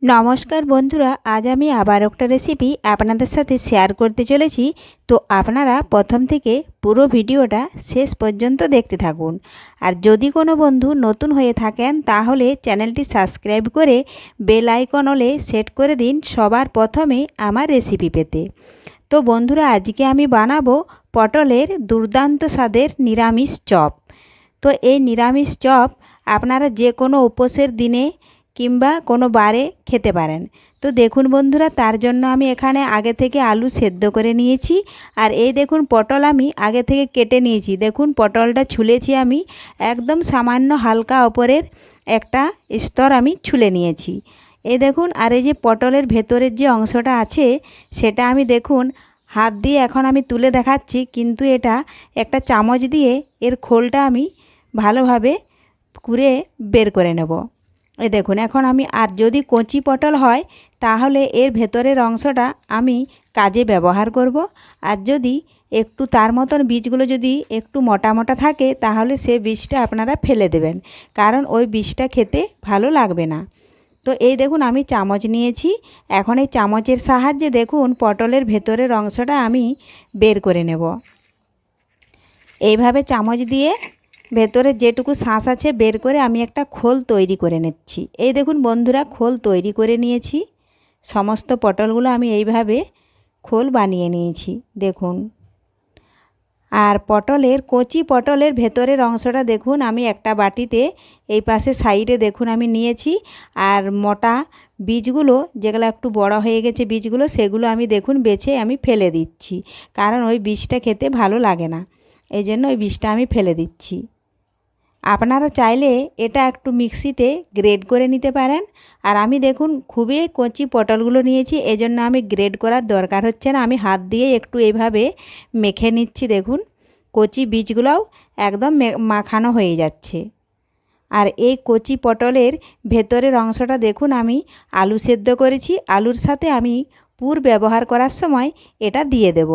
নমস্কার বন্ধুরা, আজ আমি আবার একটা রেসিপি আপনাদের সাথে শেয়ার করতে চলেছি। তো আপনারা প্রথম থেকে পুরো ভিডিওটা শেষ পর্যন্ত দেখতে থাকুন। আর যদি কোনো বন্ধু নতুন হয়ে থাকেন তাহলে চ্যানেলটি সাবস্ক্রাইব করে বেল আইকন অলে সেট করে দিন সবার প্রথমে আমার রেসিপি পেতে। তো বন্ধুরা, আজকে আমি বানাবো পটলের দুর্দান্ত স্বাদের নিরামিষ চপ। তো এই নিরামিষ চপ আপনারা যে কোনো উপোসের দিনে কিংবা কোনো বারে খেতে পারেন। তো দেখুন বন্ধুরা, তার জন্য আমি এখানে আগে থেকে আলু সেদ্ধ করে নিয়েছি। আর এই দেখুন পটল আমি আগে থেকে কেটে নিয়েছি। দেখুন পটলটা ছুলেছি আমি একদম সামান্য হালকা ওপরের একটা স্তর আমি ছুলে নিয়েছি। এই দেখুন, আর এই যে পটলের ভেতরের যে অংশটা আছে সেটা আমি দেখুন হাত দিয়ে এখন আমি তুলে দেখাচ্ছি, কিন্তু এটা একটা চামচ দিয়ে এর খোলটা আমি ভালোভাবে কুরে বের করে নেব। এই দেখুন, এখন আমি আর যদি কচি পটল হয় তাহলে এর ভেতরের অংশটা আমি কাজে ব্যবহার করব। আর যদি একটু তার মতন বীজগুলো যদি একটু মোটা মোটা থাকে তাহলে সে বীজটা আপনারা ফেলে দেবেন, কারণ ওই বীজটা খেতে ভালো লাগবে না। তো এই দেখুন আমি চামচ নিয়েছি। এখন এই চামচের সাহায্যে দেখুন পটলের ভেতরের অংশটা আমি বের করে নেব। এইভাবে চামচ দিয়ে ভেতরে যেটুকু শাঁস আছে বের করে আমি একটা খোল তৈরি করে নিচ্ছি। এই দেখুন বন্ধুরা, খোল তৈরি করে নিয়েছি। সমস্ত পটলগুলো আমি এইভাবে খোল বানিয়ে নিয়েছি দেখুন। আর পটলের কচি পটলের ভেতরের অংশটা দেখুন আমি একটা বাটিতে এই পাশে সাইডে দেখুন আমি নিয়েছি। আর মোটা বীজগুলো যেগুলো একটু বড় হয়ে গেছে বীজগুলো, সেগুলো আমি দেখুন বেছে আমি ফেলে দিচ্ছি, কারণ ওই বীজটা খেতে ভালো লাগে না। এই জন্য ওই বীজটা আমি ফেলে দিচ্ছি। আপনারা চাইলে এটা একটু মিক্সিতে গ্রেড করে নিতে পারেন। আর আমি দেখুন খুবই কচি পটলগুলো নিয়েছি, এজন্য আমি গ্রেড করার দরকার হচ্ছে না, আমি হাত দিয়ে একটু এইভাবে মেখে নিচ্ছি। দেখুন কচি বীজগুলোও একদম মাখানো হয়ে যাচ্ছে। আর এই কচি পটলের ভেতরের অংশটা দেখুন আমি আলু সেদ্ধ করেছি, আলুর সাথে আমি পুর ব্যবহার করার সময় এটা দিয়ে দেব।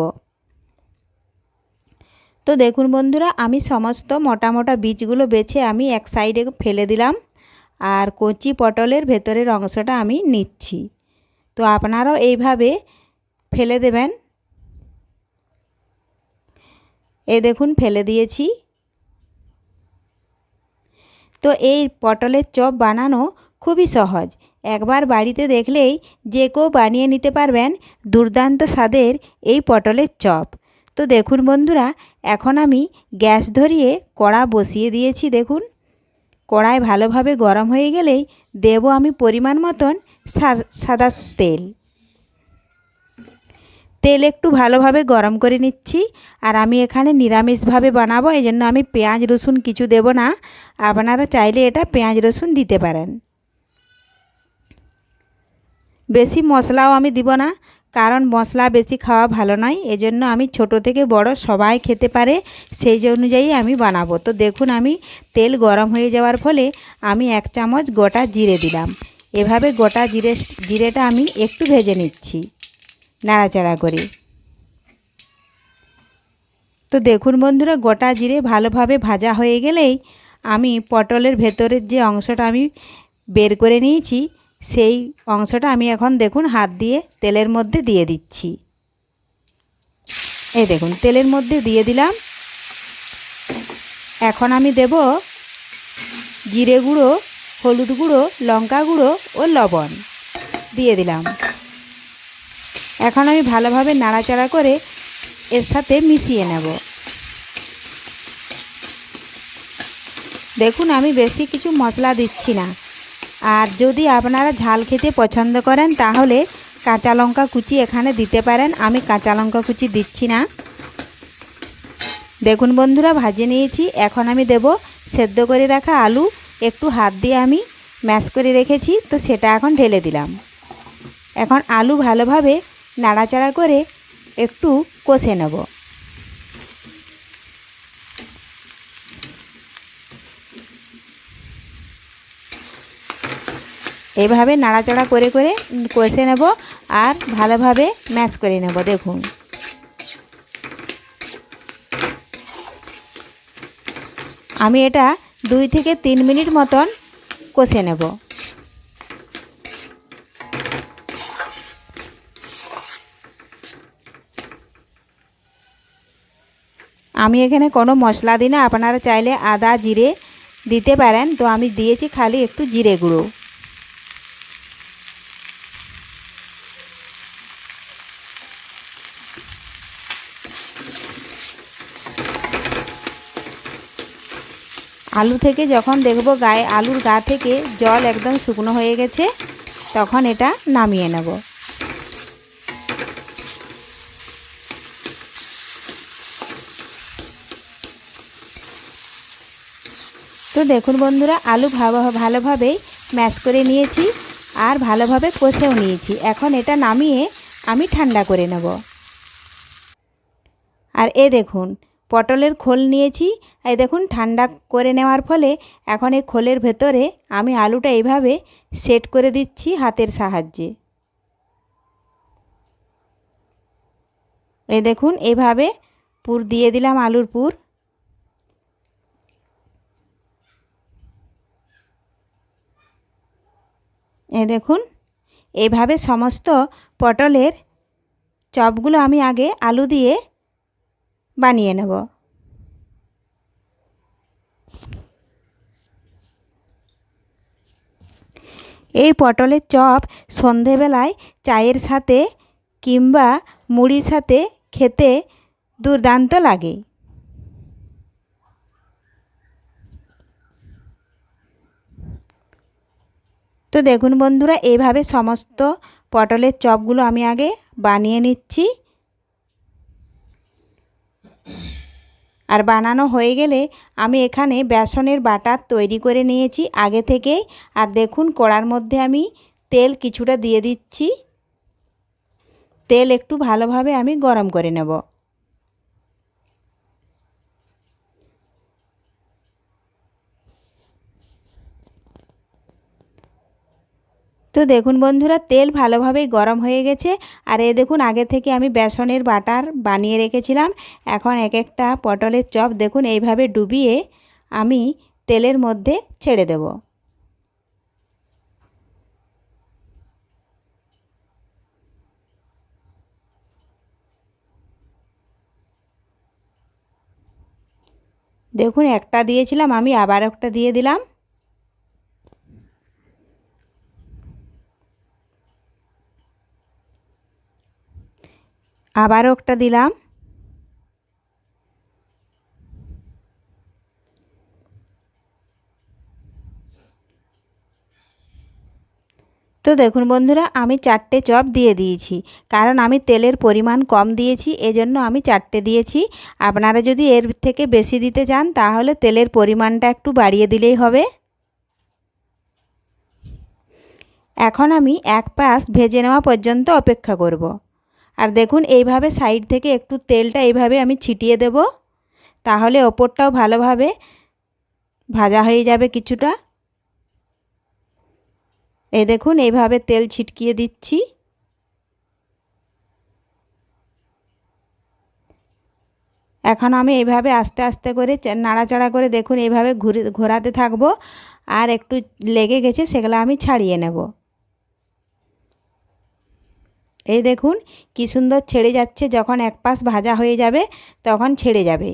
তো দেখুন বন্ধুরা, আমি সমস্ত মোটা মোটা বীজগুলো বেছে আমি এক সাইডে ফেলে দিলাম। আর কচি পটলের ভেতরের অংশটা আমি নিচ্ছি। তো আপনারাও এইভাবে ফেলে দেবেন। এই দেখুন ফেলে দিয়েছি। তো এই পটলের চপ বানানো খুবই সহজ, একবার বাড়িতে দেখলেই যে কেউ বানিয়ে নিতে পারবেন দুর্দান্ত স্বাদের এই পটলের চপ। তো দেখুন বন্ধুরা, এখন আমি গ্যাস ধরিয়ে কড়া বসিয়ে দিয়েছি। দেখুন কড়াই ভালোভাবে গরম হয়ে গেলেই দেব আমি পরিমাণ মতন সাদা তেল। তেল একটু ভালোভাবে গরম করে নিচ্ছি। আর আমি এখানে নিরামিষভাবে বানাবো, এই জন্য আমি পেঁয়াজ রসুন কিছু দেব না। আপনারা চাইলে এটা পেঁয়াজ রসুন দিতে পারেন। বেশি মশলাও আমি দিব না, কারণ মশলা বেশি খাওয়া ভালো নয়। এজন্য আমি ছোট থেকে বড় সবাই খেতে পারে সেই অনুযায়ী আমি বানাবো। তো দেখুন আমি তেল গরম হয়ে যাওয়ার ফলে আমি এক চামচ গোটা জিরে দিলাম। এভাবে গোটা জিরেটা আমি একটু ভেজে নিচ্ছি নাড়াচাড়া করে। তো দেখুন বন্ধুরা, গোটা জিরে ভালোভাবে ভাজা হয়ে গেলেই আমি পটলের ভেতরের যে অংশটা আমি বের করে নিয়েছি সেই অংশটা আমি এখন দেখুন হাত দিয়ে তেলের মধ্যে দিয়ে দিচ্ছি। এই দেখুন তেলের মধ্যে দিয়ে দিলাম। এখন আমি দেব জিরে গুঁড়ো, হলুদ গুঁড়ো, লঙ্কা গুঁড়ো ও লবণ দিয়ে দিলাম। এখন আমি ভালোভাবে নাড়াচাড়া করে এর সাথে মিশিয়ে নেব। দেখুন আমি বেশি কিছু মশলা দিচ্ছি না। আর যদি আপনারা ঝাল খেতে পছন্দ করেন তাহলে কাঁচা লঙ্কা কুচি এখানে দিতে পারেন, আমি কাঁচা লঙ্কা কুচি দিচ্ছি না। দেখুন বন্ধুরা ভাজে নিয়েছি। এখন আমি দেব সেদ্ধ করে রাখা আলু, একটু হাত দিয়ে আমি ম্যাশ করে রেখেছি, তো সেটা এখন ঢেলে দিলাম। এখন আলু ভালোভাবে নাড়াচাড়া করে একটু কষে নেব। এইভাবে নাড়াচাড়া করে করে কষে নেব আর ভালোভাবে ম্যাশ করে নেব। দেখুন আমি এটা 2 থেকে 3 মিনিট মতন কষে নেব। আমি এখানে কোনো মশলা দিই না, আপনারা চাইলে আদা জিরে দিতে পারেন, তো আমি দিয়েছি খালি একটু জিরে গুঁড়ো। আলু থেকে যখন দেখব আলুর গা থেকে জল একদম শুকনো হয়ে গেছে, তখন এটা নামিয়ে নেব। তো দেখুন বন্ধুরা, আলু ভালোভাবে ম্যাশ করে নিয়েছি আর ভালোভাবে কষেও নিয়েছি। এখন এটা নামিয়ে আমি ঠান্ডা করে নেব। আর দেখুন পটলের খোল নিয়েছি, এই দেখুন ঠান্ডা করে নেওয়ার ফলে এখন এই খোলের ভেতরে আমি আলুটা এইভাবে সেট করে দিচ্ছি হাতের সাহায্যে। এই দেখুন এইভাবে পুর দিয়ে দিলাম আলুর পুর। এই দেখুন এইভাবে সমস্ত পটলের চপগুলো আমি আগে আলু দিয়ে বানিয়ে নেব। এই পটলের চপ সন্ধেবেলায় চায়ের সাথে কিংবা মুড়ির সাথে খেতে দুর্দান্ত লাগে। তো দেখুন বন্ধুরা, এইভাবে সমস্ত পটলের চপগুলো আমি আগে বানিয়ে নিচ্ছি। আর বানানো হয়ে গেলে আমি এখানে বেসনের বাটার তৈরি করে নিয়েছি আগে থেকেই। আর দেখুন কড়ার মধ্যে আমি তেল কিছুটা দিয়ে দিচ্ছি। তেল একটু ভালোভাবে আমি গরম করে নেব। তো দেখুন বন্ধুরা, তেল ভালোভাবেই গরম হয়ে গেছে। আর দেখুন আগে থেকে আমি বেসনের বাটার বানিয়ে রেখেছিলাম। এখন এক একটা পটলের চপ দেখুন এইভাবে ডুবিয়ে আমি তেলের মধ্যে ছেড়ে দেব। দেখুন একটা দিয়েছিলাম, আমি আবার একটা দিয়ে দিলাম। আবারও একটা দিলাম। তো দেখুন বন্ধুরা, আমি 4টে চপ দিয়ে দিয়েছি, কারণ আমি তেলের পরিমাণ কম দিয়েছি, এজন্য আমি 4টে দিয়েছি। আপনারা যদি এর থেকে বেশি দিতে চান তাহলে তেলের পরিমাণটা একটু বাড়িয়ে দিলেই হবে। এখন আমি এক পাশ ভেজে নেওয়া পর্যন্ত অপেক্ষা করব। আর দেখুন এইভাবে সাইড থেকে একটু তেলটা এইভাবে আমি ছিটিয়ে দেব, তাহলে ওপরটাও ভালোভাবে ভাজা হয়ে যাবে কিছুটা। এই দেখুন এইভাবে তেল ছিটকিয়ে দিচ্ছি। এখন আমি এইভাবে আস্তে আস্তে করে নাড়াচাড়া করে দেখুন এইভাবে ঘোরাতে থাকবো। আর একটু লেগে গেছে সেগুলো আমি ছাড়িয়ে নেব। এই দেখুন কি সুন্দর ছেড়ে যাচ্ছে, যখন এক পাশ ভাজা হয়ে যাবে তখন ছেড়ে যাবে।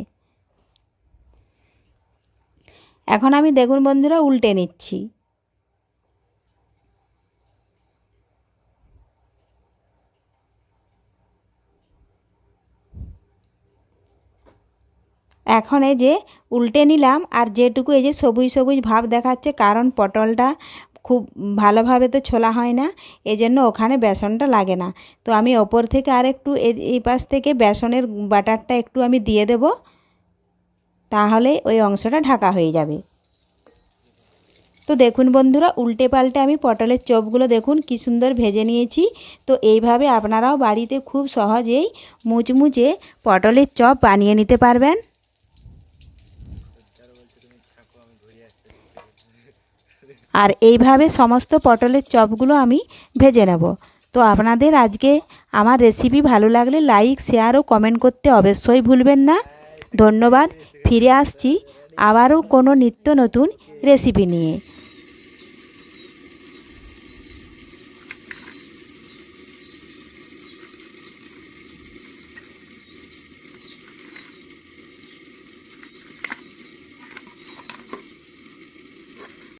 এখন আমি দেখুন বন্ধুরা উল্টে নিচ্ছি। এখন এই যে উল্টে নিলাম, আর যেটুকু এই যে সবুজ সবুজ ভাব দেখাচ্ছে, কারণ পটলটা খুব ভালোভাবে তো ছোলা হয় না, এজন্য ওখানে বেসনটা লাগে না। তো আমি ওপর থেকে আর একটু এই পাশ থেকে বেসনের বাটারটা একটু আমি দিয়ে দেব, তাহলে ওই অংশটা ঢাকা হয়ে যাবে। তো দেখুন বন্ধুরা, উল্টে পাল্টে আমি পটলের চপগুলো দেখুন কি সুন্দর ভেজে নিয়েছি। তো এইভাবে আপনারাও বাড়িতে খুব সহজেই মুচমুচে পটলের চপ বানিয়ে নিতে পারবেন। আর এইভাবে সমস্ত পটলের চপগুলো আমি ভেজে নেব। তো আপনাদের আজকে আমার রেসিপি ভালো লাগলে লাইক শেয়ার ও কমেন্ট করতে অবশ্যই ভুলবেন না। ধন্যবাদ। ফিরে আসছি আবারও কোনো নিত্য নতুন রেসিপি নিয়ে।